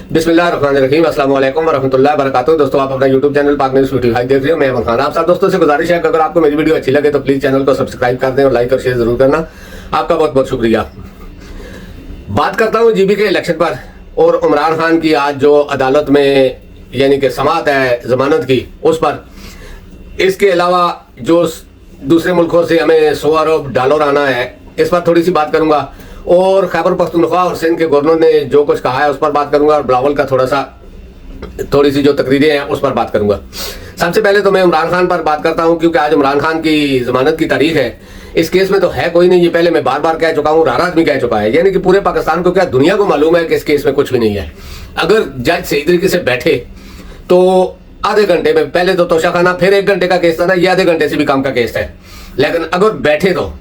बिस्मिल्लाहिर्रहमानिर्रहीम, अस्सलाम वालेकुम वरहमतुल्लाहि वबरकातुहू। दोस्तों, आप अपना यूट्यूब चैनल पाक न्यूज़ लाइव देख रहे हो। मैं अमन खान। आप सब दोस्तों से गुजारिश है कि अगर आपको मेरी वीडियो अच्छी लगे तो प्लीज़ चैनल को सब्सक्राइब कर दें और लाइक और शेयर जरूर करना। आपका बहुत बहुत शुक्रिया। बात करता हूँ जीबी के इलेक्शन पर और इमरान खान की आज जो अदालत में यानी कि समाअत है जमानत की, उस पर। इसके अलावा जो दूसरे मुल्कों से हमें $100 अरब आना है, इस पर थोड़ी सी बात करूंगा। और खैबर पख्तूनख्वा और सिंध के गवर्नर ने जो कुछ कहा है उस पर बात करूंगा। और बिलावल का थोड़ी सी जो तकरीरें हैं उस पर बात करूंगा। सबसे पहले तो मैं इमरान खान पर बात करता हूं, क्योंकि आज इमरान खान की जमानत की तारीख है। इस केस में तो है कोई नहीं, ये पहले मैं बार बार कह चुका हूं, हर आदमी कह चुका है, यानी कि पूरे पाकिस्तान को क्या दुनिया को मालूम है कि इस केस में कुछ भी नहीं है। अगर जज सही तरीके से बैठे तो आधे घंटे में, पहले तो तोशाखाना, फिर 1 घंटे का केस था ना, ये आधे घंटे से भी कम का केस है। लेकिन अगर बैठे तो,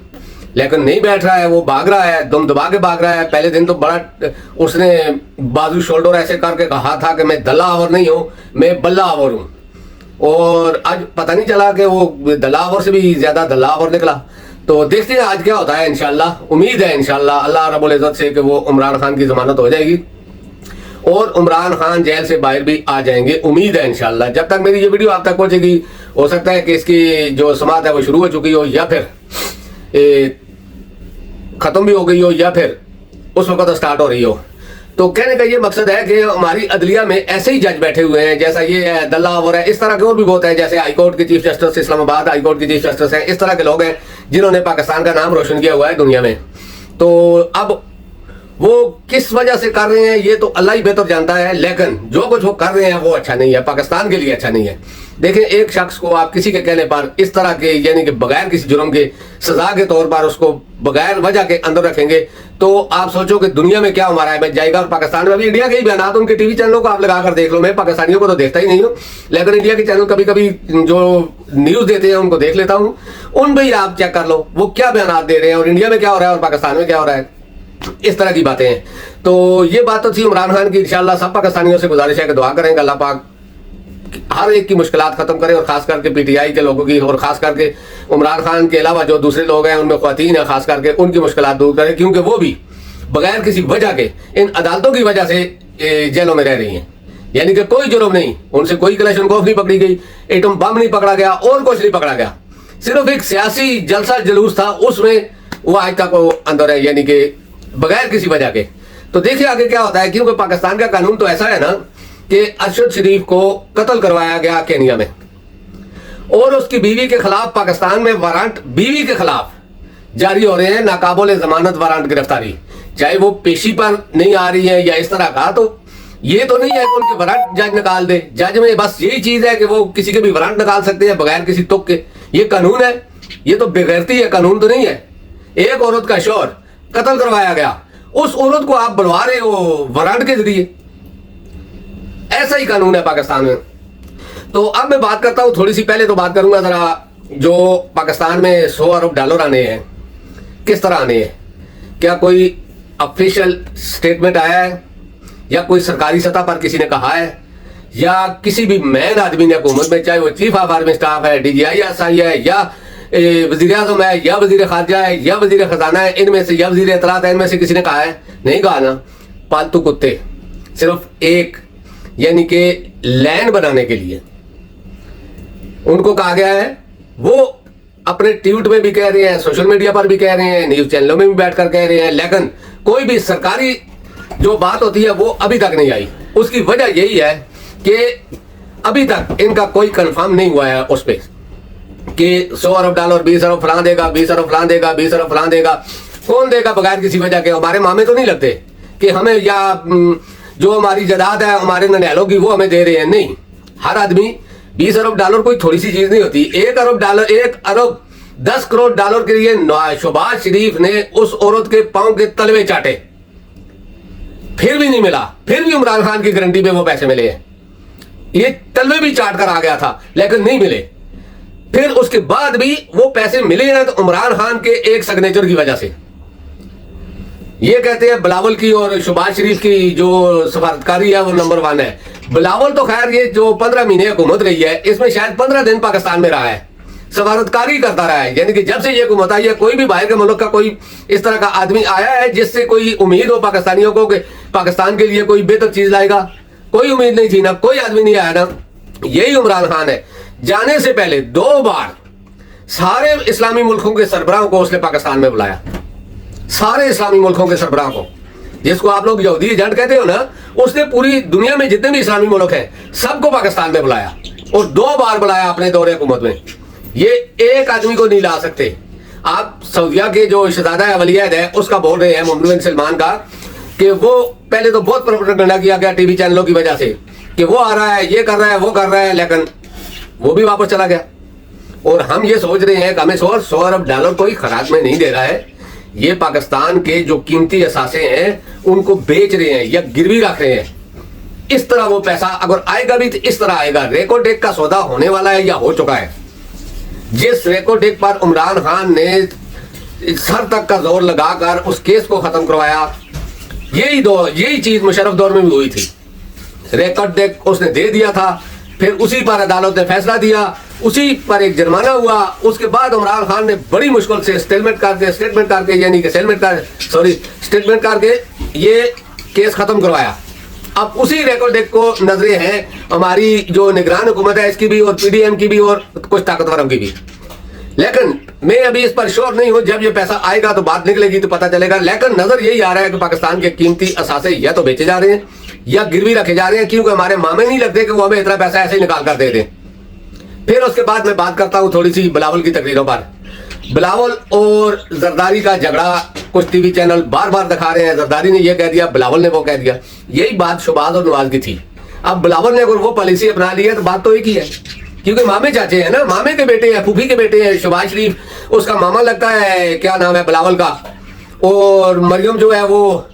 लेकिन नहीं बैठ रहा है, वो भाग रहा है, दम दबा के भाग रहा है। पहले दिन तो बड़ा उसने बाजू शोल्डर ऐसे करके कहा था कि मैं दल्ला आवर नहीं हूं, मैं बल्ला आवर हूं। और आज पता नहीं चला कि वो दल्ला आवर से भी ज्यादा दल्ला आवर निकला। तो देखते हैं आज क्या होता है। इंशाल्लाह, उम्मीद है इंशाल्लाह अल्लाह रब्बुल इज्जत से कि वो इमरान खान की जमानत हो जाएगी और इमरान खान जेल से बाहर भी आ जाएंगे। उम्मीद है इंशाल्लाह। जब तक मेरी ये वीडियो आप तक पहुंचेगी, हो सकता है कि इसकी जो समाअत है वो शुरू हो चुकी हो, या फिर खत्म भी हो गई हो, या फिर उस वक्त स्टार्ट हो रही हो। तो कहने का ये मकसद है कि हमारी अदलिया में ऐसे ही जज बैठे हुए हैं, जैसा ये है दल्ला और है, इस तरह के और भी बहुत है। जैसे हाईकोर्ट के चीफ जस्टिस, इस्लामाबाद हाईकोर्ट के चीफ जस्टिस हैं, इस तरह के लोग हैं जिन्होंने पाकिस्तान का नाम रोशन किया हुआ है दुनिया में। तो अब वो किस वजह से कर रहे हैं ये तो अल्लाह ही बेहतर जानता है, लेकिन जो कुछ वो कर रहे हैं वो अच्छा नहीं है, पाकिस्तान के लिए अच्छा नहीं है। देखें, एक शख्स को आप किसी के कहने पर इस तरह के, यानी कि बगैर किसी जुर्म के सजा के तौर पर उसको बगैर वजह के अंदर रखेंगे, तो आप सोचो कि दुनिया में क्या हमारा है जाएगा। और पाकिस्तान में अभी इंडिया के ही बयान, उनके टीवी चैनलों को आप लगा कर देख लो। मैं पाकिस्तानियों को तो देखता ही नहीं हूँ, लेकिन इंडिया के चैनल कभी कभी जो न्यूज देते हैं उनको देख लेता हूँ। उन पर ही आप चेक कर लो वो क्या बयान दे रहे हैं और इंडिया में क्या हो रहा है और पाकिस्तान में क्या हो रहा है। इस तरह की बातें हैं। तो ये बात तो थी इमरान खान की। इंशाल्लाह सब पाकिस्तानियों से गुजारिश है कि दुआ करेंगे अल्लाह पाक हर एक की मुश्किलात खत्म करे, और खास करके पीटीआई के लोगों की, और खास करके इमरान खान के अलावा जो दूसरे लोग हैं उनमें ख्वातीन है, खास करके उनकी मुश्किलात दूर करे, क्योंकि वो भी बगैर किसी वजह के इन अदालतों की वजह से जेलों में रह रही हैं। यानी कि कोई जुर्म नहीं, उनसे कोई कलेशनकोफ नहीं पकड़ी गई, एटम बम नहीं पकड़ा गया और कुछ नहीं पकड़ा गया। सिर्फ एक सियासी जलसा जुलूस था, उसमें वो आज तक वो अंदर है, यानी कि बगैर किसी वजह के। तो देखिए आगे क्या होता है, क्योंकि पाकिस्तान का कानून तो ऐसा है ना कि अरशद शरीफ को कत्ल करवाया गया केनिया में, और उसकी बीवी के खिलाफ पाकिस्तान में वारंट बीवी के खिलाफ जारी हो रहे हैं, नाकाबिल जमानत वारंट गिरफ्तारी। चाहे वो पेशी पर नहीं आ रही है या इस तरह का, तो ये तो नहीं है कि उनके वारंट जज निकाल दे। जज में बस यही चीज है कि वो किसी के भी वारंट निकाल सकते हैं बगैर किसी तुक के। ये कानून है, ये तो बेगैरती है, कानून तो नहीं है। एक औरत का शौहर कत्ल करवाया गया, उस औरत को आप बुलवा रहे हो वारंट के जरिए। ऐसा ही कानून है पाकिस्तान में। तो अब मैं बात करता हूं, थोड़ी सी पहले तो बात करूंगा जरा जो पाकिस्तान में $100 अरब आने हैं, किस तरह आने हैं। क्या कोई ऑफिशियल स्टेटमेंट आया है, या कोई सरकारी सतह पर किसी ने कहा है, या किसी भी मैन आदमी ने हुकूमत में, चाहे वो चीफ ऑफ आर्मी स्टाफ है, DGI है, या वजीर आजम है, या वजीर खारजा है, या वजीर खजाना है, इनमें से, या वजीर इत्तलात है, इनमें से किसी ने कहा है? नहीं कहा ना। पालतू कुत्ते सिर्फ एक, यानी कि लैंड बनाने के लिए उनको कहा गया है। वो अपने ट्वीट में भी कह रहे हैं, सोशल मीडिया पर भी कह रहे हैं, न्यूज चैनलों में भी बैठकर कह रहे हैं, लेकिन कोई भी सरकारी जो बात होती है वो अभी तक नहीं आई। उसकी वजह यही है कि अभी तक इनका कोई कंफर्म नहीं हुआ है उस पर कि $100 अरब 20 अरब फलां देगा, 20 अरब फलां देगा, 20 अरब फलां देगा। कौन देगा बगैर किसी वजह के? हमारे मामे तो नहीं लगते कि हमें, या जो हमारी जायदाद है हमारे ननिहालों की, वो हमें दे रहे हैं। नहीं, हर आदमी $20 अरब कोई थोड़ी सी चीज नहीं होती। $1 अरब 10 करोड़ डॉलर के लिए शहबाज शरीफ ने उस औरत के पांव के तलवे चाटे, फिर भी नहीं मिला। फिर भी इमरान खान की गारंटी पे वो पैसे मिले हैं। ये तलवे भी चाट कर आ गया था, लेकिन नहीं मिले। फिर उसके बाद भी वो पैसे मिले हैं तो इमरान खान के एक सिग्नेचर की वजह से। ये कहते हैं बिलावल की और शहबाज शरीफ की जो सफारतकारी है वो नंबर 1 है। बिलावल तो खैर ये जो 15 महीने हुकूमत रही है, इसमें शायद 15 दिन पाकिस्तान में रहा है, सफारतकारी करता रहा है। यानी कि जब से ये हुकूमत आई है, कोई भी बाहर के मुल्क का कोई इस तरह का आदमी आया है जिससे कोई उम्मीद हो पाकिस्तानियों को कि पाकिस्तान के लिए कोई बेहतर चीज लाएगा, कोई उम्मीद नहीं थी ना, कोई आदमी नहीं आया ना, यही इमरान खान है। जाने से पहले 2 बार सारे इस्लामी मुल्कों के सरबराहों को उसने पाकिस्तान में बुलाया, सारे इस्लामी मुल्कों के सरबराह को, जिसको आप लोग यहूदी एजेंट कहते हो ना, उसने पूरी दुनिया में जितने भी इस्लामी मुल्क हैं सबको पाकिस्तान में बुलाया, और 2 बार बुलाया अपने दौरे हुकूमत में। ये एक आदमी को नहीं ला सकते। आप सऊदिया के जो शहजादा वलीअहद है उसका बोल रहे हैं, मोहम्मद बिन सलमान का, कि वो पहले तो बहुत प्रोपेगेंडा किया गया टीवी चैनलों की वजह से कि वो आ रहा है, ये कर रहा है, वो कर रहा है, लेकिन वो भी वापस चला गया। और हम ये सोच रहे हैं कि हमें 100 अरब डॉलर कोई खराज में नहीं दे रहा है, ये पाकिस्तान के जो कीमती असासे हैं उनको बेच रहे हैं या गिरवी रख रहे हैं। इस तरह वो पैसा अगर आएगा भी तो इस तरह आएगा। रेकोडेक का सौदा होने वाला है या हो चुका है। जिस रेकोडेक पर इमरान खान ने सर तक का जोर लगाकर उस केस को खत्म करवाया, यही चीज मुशर्रफ दौर में भी हुई थी। रेकोडेक उसने दे दिया था, फिर उसी पर अदालत ने फैसला दिया, उसी पर एक जुर्माना हुआ। उसके बाद इमरान खान ने बड़ी मुश्किल से स्टेटमेंट करके ये केस खत्म करवाया। अब उसी रेकोडेक को नजरे हैं हमारी जो निगरान हुकूमत है इसकी भी, और पीडीएम की भी, और कुछ ताकतवरों की भी। लेकिन मैं अभी इस पर श्योर नहीं हूं, जब ये पैसा आएगा तो बात निकलेगी तो पता चलेगा। लेकिन नजर यही आ रहा है कि पाकिस्तान के कीमती असासे या तो बेचे जा रहे हैं या गिरवी रखे जा रहे हैं, क्योंकि हमारे मामे नहीं लगते कि वो हमें इतना पैसा ऐसे ही निकाल कर दे दें। फिर उसके बाद मैं बात करता हूं थोड़ी सी बिलावल की तकरीरों पर। बिलावल और जरदारी का झगड़ा कुछ टीवी चैनल बार बार दिखा रहे हैं। जरदारी ने यह कह दिया, बिलावल ने वो कह दिया। यही बात शहबाज और नवाज की थी। अब बिलावल ने अगर वो पॉलिसी अपना ली है तो बात तो एक ही है, क्योंकि मामे चाचे हैं ना, मामे के बेटे हैं, फूफी के बेटे हैं। शहबाज शरीफ उसका मामा लगता है, क्या नाम है बिलावल का, और मरियम जो है वो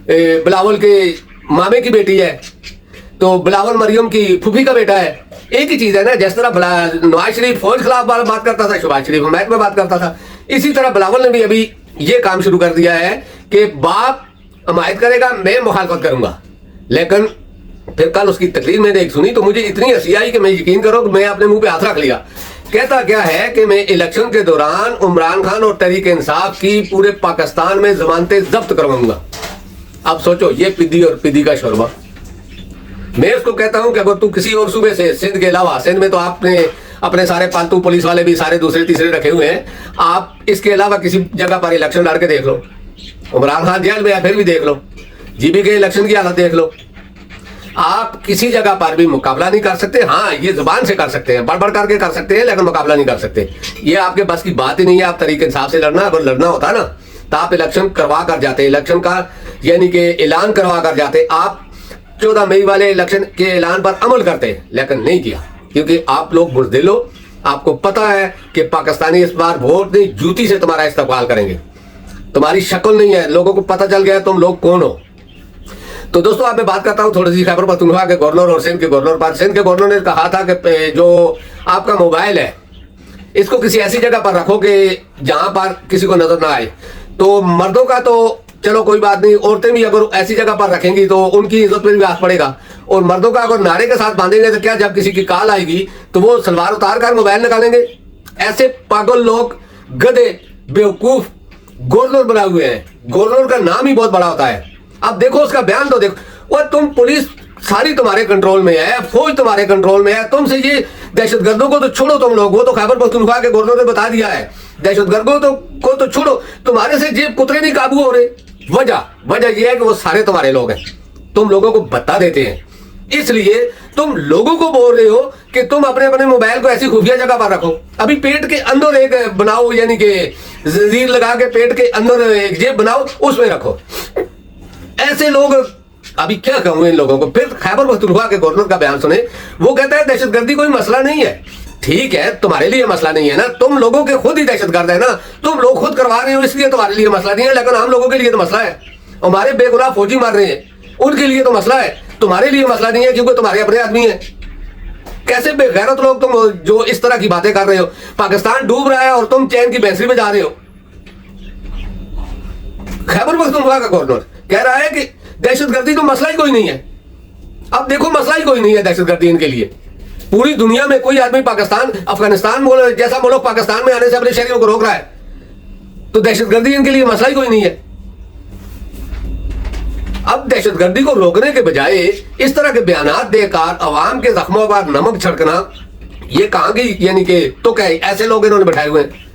बिलावल के मामे की बेटी है, तो बिलावल मरियम की फूफी का बेटा है। एक ही चीज है ना। जिस तरह नवाज शरीफ फौज खिलाफ बात करता था, शहबाज शरीफ हमायत में बात करता था, इसी तरह बिलावल ने भी अभी ये काम शुरू कर दिया है कि बाप हमायत करेगा, मैं मुखालफत करूंगा। लेकिन फिर कल उसकी तकरीर मैंने एक सुनी तो मुझे इतनी हंसी आई कि मैं यकीन करो कि मैं अपने मुंह पे हाथ रख लिया। कहता क्या है कि मैं इलेक्शन के दौरान इमरान खान और तहरीक इंसाफ की पूरे पाकिस्तान में जमानतें जब्त करवाऊंगा। अब सोचो, ये पिद्दी और पिद्दी का शोरबा। मैं उसको कहता हूं कि अगर तू किसी और सूबे से, सिंध के अलावा, सिंध में तो आपने अपने सारे पालतू पुलिस वाले भी सारे दूसरे तीसरे रखे हुए हैं, आप इसके अलावा किसी जगह पर इलेक्शन लड़ के देख लो। इमरान खान जेल में है फिर भी देख लो, जीबी के इलेक्शन की हालत देख लो। आप किसी जगह पर भी मुकाबला नहीं कर सकते। हाँ, ये जुबान से कर सकते हैं, बढ़ करके कर सकते हैं, लेकिन मुकाबला नहीं कर सकते। ये आपके बस की बात ही नहीं है। आप तरीके इंसाफ से लड़ना, अगर लड़ना होता ना तो आप इलेक्शन करवा कर जाते, इलेक्शन का यानी कि ऐलान करवा कर जाते। आप 14 मई वाले इलेक्शन के ऐलान पर अमल करते, लेकिन नहीं किया, क्योंकि आप लोग बुज़दिल हो। आपको पता है कि पाकिस्तानी इस बार वोट नहीं, जूती से तुम्हारा इस्तेमाल करेंगे। तुम्हारी शक्ल नहीं है, लोगों को पता चल गया तुम लोग कौन हो। तो दोस्तों, अब मैं बात करता हूं थोड़ी सी खैबर पख्तूनख्वा के गवर्नर और सिंध के गवर्नर पर। सिंध के गवर्नर ने कहा था कि जो आपका मोबाइल है इसको किसी ऐसी जगह पर रखो कि जहां पर किसी को नजर ना आए। तो मर्दों का तो चलो कोई बात नहीं, औरतें भी अगर ऐसी जगह पर रखेंगी तो उनकी इज्जत पर भी आस पड़ेगा। और मर्दों का अगर नारे के साथ बांधेंगे तो क्या, जब किसी की कॉल आएगी तो वो सलवार उतार कर मोबाइल निकालेंगे? ऐसे पागल लोग, गधे, बेवकूफ गवर्नर बनाए हुए हैं। गवर्नर का नाम ही बहुत बड़ा होता है। अब देखो उसका बयान तो देखो। और तुम पुलिस सारी तुम्हारे कंट्रोल में है, फौज तुम्हारे कंट्रोल में है, तुमसे ये दहशतगर्दों को तो छोड़ो तुम लोग, वो तो खैबर पख्तूनख्वा के गवर्नर ने बता दिया है। दहशतगर्दों को तो छोड़ो, तुम्हारे से जेब कुतरे नहीं काबू हो रहे। वजह यह है कि वो सारे तुम्हारे लोग हैं, तुम लोगों को बता देते हैं। इसलिए तुम लोगों को बोल रहे हो कि तुम अपने अपने मोबाइल को ऐसी खुफिया जगह पर रखो। अभी पेट के अंदर एक बनाओ, यानी कि जंजीर लगा के पेट के अंदर एक जेब बनाओ, उसमें रखो। ऐसे लोग, अभी क्या कहूं इन लोगों को। फिर खैबर पख्तूनख्वा के गवर्नर का बयान सुने, वो कहता है दहशतगर्दी कोई मसला नहीं है। ठीक है, तुम्हारे लिए मसला नहीं है ना, तुम लोगों के खुद ही दहशतगर्द है ना, तुम लोग खुद करवा रहे हो, इसलिए तुम्हारे लिए मसला नहीं है। लेकिन हम लोगों के लिए तो मसला है। हमारे बेगुनाह फौजी मार रहे हैं, उनके लिए तो मसला है, तुम्हारे लिए मसला नहीं है, क्योंकि तुम्हारे अपने आदमी है। कैसे बेगैरत लोग तुम जो इस तरह की बातें कर रहे हो। पाकिस्तान डूब रहा है और तुम चैन की बैंसरी में जा रहे हो। खैबर पख्तूनख्वा का गवर्नर कह रहा है कि दहशतगर्दी तो मसला ही कोई नहीं है। अब देखो, मसला ही कोई नहीं है दहशतगर्दी इनके लिए। पूरी दुनिया में कोई आदमी पाकिस्तान, अफगानिस्तान जैसा मुल्क पाकिस्तान में आने से अपने शहरियों को रोक रहा है, तो दहशतगर्दी इनके लिए मसला ही कोई नहीं है। अब दहशतगर्दी को रोकने के बजाय इस तरह के बयानात देकर अवाम के जख्मों पर नमक छिड़कना, ये कहाँ की यानी कि तो क्या ऐसे लोग इन्होंने बैठाए हुए हैं।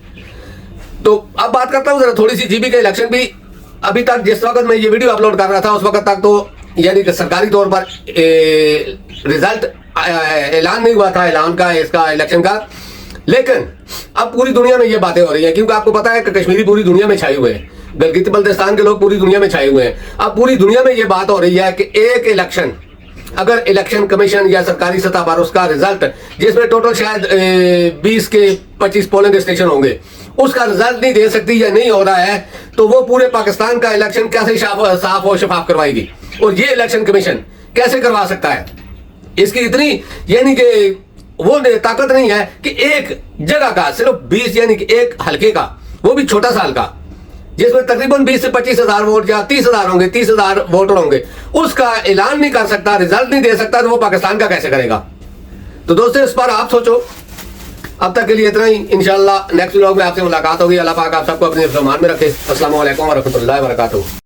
तो अब बात करता हूँ जरा थोड़ी सी जीबी का इलेक्शन भी। अभी तक जिस वक्त मैं ये वीडियो अपलोड कर रहा था उस वक्त तक तो यानी कि सरकारी तौर पर रिजल्ट ऐलान नहीं हुआ था, ऐलान का इसका इलेक्शन का। लेकिन अब पूरी दुनिया में ये बातें हो रही हैं, क्योंकि आपको पता है कि कश्मीरी पूरी दुनिया में छाए हुए हैं, गिलगित बल्तिस्तान के लोग पूरी दुनिया में छाए हुए हैं। अब पूरी दुनिया में ये बात हो रही है कि एक इलेक्शन, अगर इलेक्शन कमीशन या सरकारी सतह पर उसका रिजल्ट, जिसमें टोटल शायद 20 के 25 पोलिंग स्टेशन होंगे, उसका रिजल्ट नहीं दे सकती या नहीं हो रहा है, तो वो पूरे पाकिस्तान का इलेक्शन कैसे साफ और शफाफ करवाएगी, और ये इलेक्शन कमीशन कैसे करवा सकता है। इसकी इतनी यानी कि वो ताकत नहीं है कि एक जगह का सिर्फ 20 यानी कि एक हल्के का, वो भी छोटा सा हल्का, जिसमें तकरीबन 20 से 25 हजार वोट या 30,000 होंगे, 30,000 वोटर होंगे, उसका ऐलान नहीं कर सकता, रिजल्ट नहीं दे सकता, तो वो पाकिस्तान का कैसे करेगा। तो दोस्तों इस पर आप सोचो। अब तक के लिए इतना ही, इंशाल्लाह नेक्स्ट व्लॉग में आपसे मुलाकात होगी। अल्लाह पाक आप सबको अपने फरमान में रखे। अस्सलाम वालेकुम व रहमतुल्लाहि व बरकातहू।